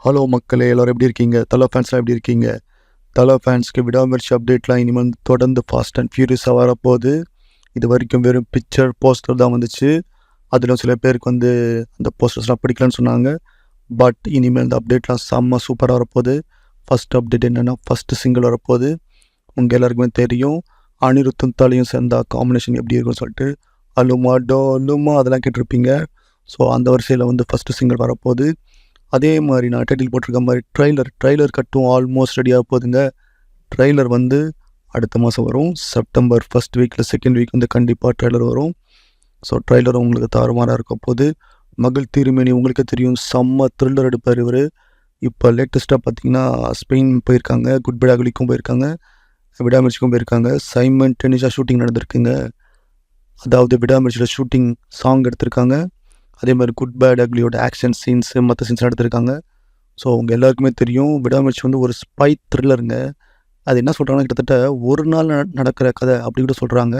Hello மக்களே, எல்லோரும் எப்படி இருக்கீங்க? தல ஃபேன்ஸ்லாம் எப்படி இருக்கீங்க? தல ஃபேன்ஸ்க்கு விடாமுயற்சி அப்டேட்லாம் இனிமேல் தொடர்ந்து ஃபாஸ்ட் அண்ட் ஃபியூரியஸாக வரப்போகுது. இது வரைக்கும் வெறும் பிக்சர் போஸ்டர் தான் வந்துச்சு. அதில் சில பேருக்கு அந்த போஸ்டர்ஸ்லாம் பிடிக்கலன்னு சொன்னாங்க. பட் இனிமேல் இந்த அப்டேட்லாம் செம்ம சூப்பராக வரப்போகுது. ஃபஸ்ட் அப்டேட் என்னென்னா, ஃபஸ்ட்டு சிங்கிள் வரப்போகுது. உங்கள் எல்லாருக்குமே தெரியும், அனிருத்தும் தலையும் சேர்ந்தா காம்பினேஷன் எப்படி இருக்குன்னு சொல்லிட்டு அலுமா டோலுமா அதெல்லாம் கேட்டிருப்பீங்க. ஸோ அந்த வரிசையில் ஃபஸ்ட்டு சிங்கிள் வரப்போகுது. அதே மாதிரி நான் டைட்டில் போட்டிருக்க மாதிரி ட்ரைலர் கட்டும் ஆல்மோஸ்ட் ரெடியாக போகுதுங்க. ட்ரைலர் அடுத்த மாதம் வரும். செப்டம்பர் ஃபஸ்ட் வீக்கில் செகண்ட் வீக் கண்டிப்பாக ட்ரைலர் வரும். ஸோ ட்ரைலர் உங்களுக்கு தாறுமாறாக இருக்க போகுது. மகள் திருமேனி உங்களுக்கு தெரியும், செம்ம த்ரில்லர் எடுப்பார் இவர். இப்போ லேட்டஸ்ட்டாக பார்த்தீங்கன்னா ஸ்பெயின் போயிருக்காங்க, குட் பை அக்லிக்கும் போயிருக்காங்க, விடாமுயற்சிக்கும் போயிருக்காங்க. சைமன் டெனிஷா ஷூட்டிங் நடந்திருக்குங்க. அதாவது விடாமுயற்சியில் ஷூட்டிங் சாங் எடுத்திருக்காங்க. அதே மாதிரி குட் பேட் அக்லியோட ஆக்ஷன் சீன்ஸு மற்ற சீன்ஸ் எடுத்திருக்காங்க. ஸோ உங்கள் எல்லாருக்குமே தெரியும், விடாமுயற்சி ஒரு ஸ்பை த்ரில்லருங்க. அது என்ன சொல்கிறாங்கன்னா, கிட்டத்தட்ட ஒரு நாள் நடக்கிற கதை அப்படி கூட சொல்கிறாங்க.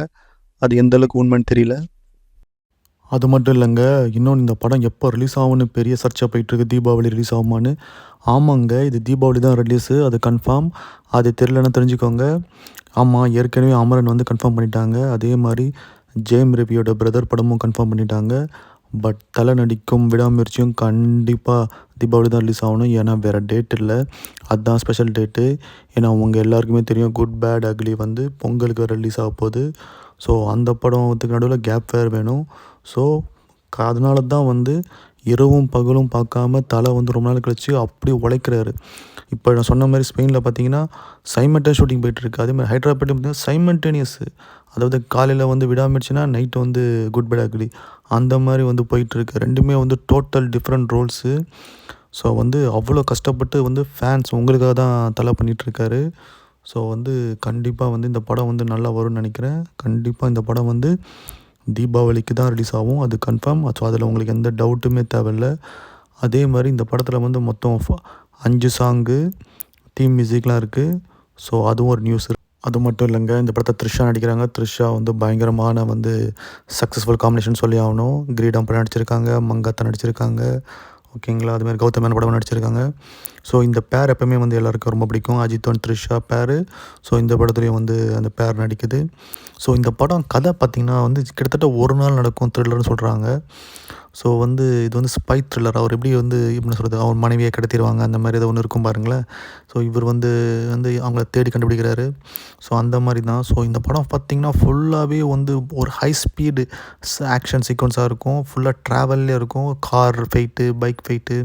அது எந்த அளவுக்கு உண்மைன்னு தெரியல. அது மட்டும் இல்லைங்க, இன்னொன்று இந்த படம் எப்போ ரிலீஸ் ஆகும்னு பெரிய சர்ச்சை போயிட்டுருக்கு. தீபாவளி ரிலீஸ் ஆகுமான்னு. ஆமாங்க, இது தீபாவளி தான் ரிலீஸு, அது கன்ஃபார்ம். அது தெரியலன்னு தெரிஞ்சுக்கோங்க. ஆமாம், ஏற்கனவே அமரன் கன்ஃபார்ம் பண்ணிட்டாங்க. அதே மாதிரி ஜெயம் ரவியோட பிரதர் படமும் கன்ஃபார்ம் பண்ணிட்டாங்க. பட் தலை நடிக்கும் விடாமுயற்சியும் கண்டிப்பாக தீபாவளி தான் ரிலீஸ் ஆகணும். ஏன்னா வேறு டேட் இல்லை, அதுதான் ஸ்பெஷல் டேட்டு. ஏன்னா அவங்க எல்லாருக்குமே தெரியும், குட் பேட் அக்லி பொங்கலுக்கு வேறு ரிலீஸ் ஆக போகுது. ஸோ அந்த படத்துக்கு நடுவில் கேப் வேறு வேணும். ஸோ அதனால தான் இரவும் பகலும் பார்க்காம தலை ரொம்ப நாள் கழிச்சு அப்படி உழைக்கிறாரு. இப்போ நான் சொன்ன மாதிரி ஸ்பெயினில் பார்த்தீங்கன்னா சைமல்டேனியஸ் ஷூட்டிங் போயிட்டுருக்கு. அதே மாதிரி ஹைட்ராபாட்லையும் பார்த்தீங்கன்னா சைமல்டேனியஸ். அதாவது காலையில் விடாமுயற்சினா நைட்டு குட் பை அக்லி அந்த மாதிரி போயிட்டுருக்கு. ரெண்டுமே டோட்டல் டிஃப்ரெண்ட் ரோல்ஸு. ஸோ அவ்வளோ கஷ்டப்பட்டு ஃபேன்ஸ் உங்களுக்காக தான் தலை பண்ணிகிட்ருக்காரு. ஸோ கண்டிப்பாக இந்த படம் நல்லா வரும்னு நினைக்கிறேன். கண்டிப்பாக இந்த படம் தீபாவளிக்கு தான் ரிலீஸ் ஆகும், அது கன்ஃபார்ம். ஸோ அதில் உங்களுக்கு எந்த டவுட்டுமே தேவையில்லை. அதே மாதிரி இந்த படத்தில் மொத்தம் 5 சாங்கு தீம் மியூசிக்லாம் இருக்குது. ஸோ அதுவும் ஒரு நியூஸ். அது மட்டும் இல்லைங்க, இந்த படத்தை த்ரிஷா நடிக்கிறாங்க. த்ரிஷா பயங்கரமான சக்ஸஸ்ஃபுல் காம்பினேஷன் சொல்லி ஆகணும். கிரீடம் படம் நடிச்சிருக்காங்க, மங்காத்தா நடிச்சிருக்காங்க, ஓகேங்களா. அதுமாதிரி கௌதமேன படம் நடிச்சிருக்காங்க. ஸோ இந்த பேர் எப்போவுமே எல்லாருக்கும் ரொம்ப பிடிக்கும், அஜித் அண்ட் த்ரிஷா பேர். ஸோ இந்த படத்துலேயும் அந்த பேர் நடிக்குது. ஸோ இந்த படம் கதை பார்த்திங்கன்னா கிட்டத்தட்ட ஒரு நாள் நடக்கும் த்ரில்லர்னு சொல்கிறாங்க. ஸோ இது ஸ்பை த்ரில்லர். அவர் எப்படி எப்படி சொல்கிறது, அவர் மனைவியை கடத்திடுவாங்க, அந்த மாதிரி ஏதோ ஒன்று இருக்கும் பாருங்களேன். ஸோ இவர் அவங்கள தேடி கண்டுபிடிக்கிறாரு. ஸோ அந்த மாதிரி தான். ஸோ இந்த படம் பார்த்திங்கன்னா ஃபுல்லாகவே ஒரு ஹை ஸ்பீடு ஆக்ஷன் சீக்வன்ஸாக இருக்கும். ஃபுல்லாக ட்ராவல்லே இருக்கும். கார் ஃபைட்டு, பைக் ஃபைட்டு,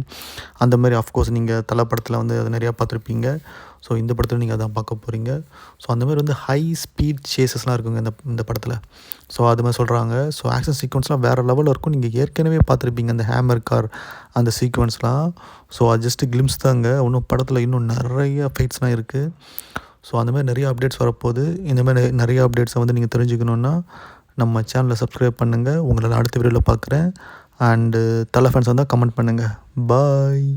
அந்த மாதிரி. அஃப்கோர்ஸ் நீங்கள் தலை படத்தில் அது நிறையா பார்த்துருப்பீங்க. ஸோ இந்த படத்தில் நீங்கள் அதான் பார்க்க போகிறீங்க. ஸோ அந்தமாதிரி ஹை ஸ்பீட் சேசஸ்லாம் இருக்குங்க இந்த படத்தில். ஸோ அது மாதிரி சொல்கிறாங்க. ஸோ ஆக்ஷன் சீக்வன்ஸ்லாம் வேறு லெவலில் இருக்கும். நீங்கள் ஏற்கனவே பார்த்துருப்பீங்க அந்த ஹேமர் கார் அந்த சீக்வன்ஸ்லாம். ஸோ அது ஜஸ்ட்டு கிளிம்ஸ் தாங்க. இன்னும் படத்தில் இன்னும் நிறைய ஃபைட்ஸ்லாம் இருக்குது. ஸோ அந்தமாதிரி நிறைய அப்டேட்ஸ் வரப்போகுது. இந்தமாதிரி நிறைய அப்டேட்ஸை நீங்கள் தெரிஞ்சுக்கணுன்னா நம்ம சேனலை சப்ஸ்கிரைப் பண்ணுங்கள். உங்களால் அடுத்த வீடியோவில் பார்க்குறேன். அண்டு தலை ஃபேன்ஸ் கமெண்ட் பண்ணுங்கள். பாய்.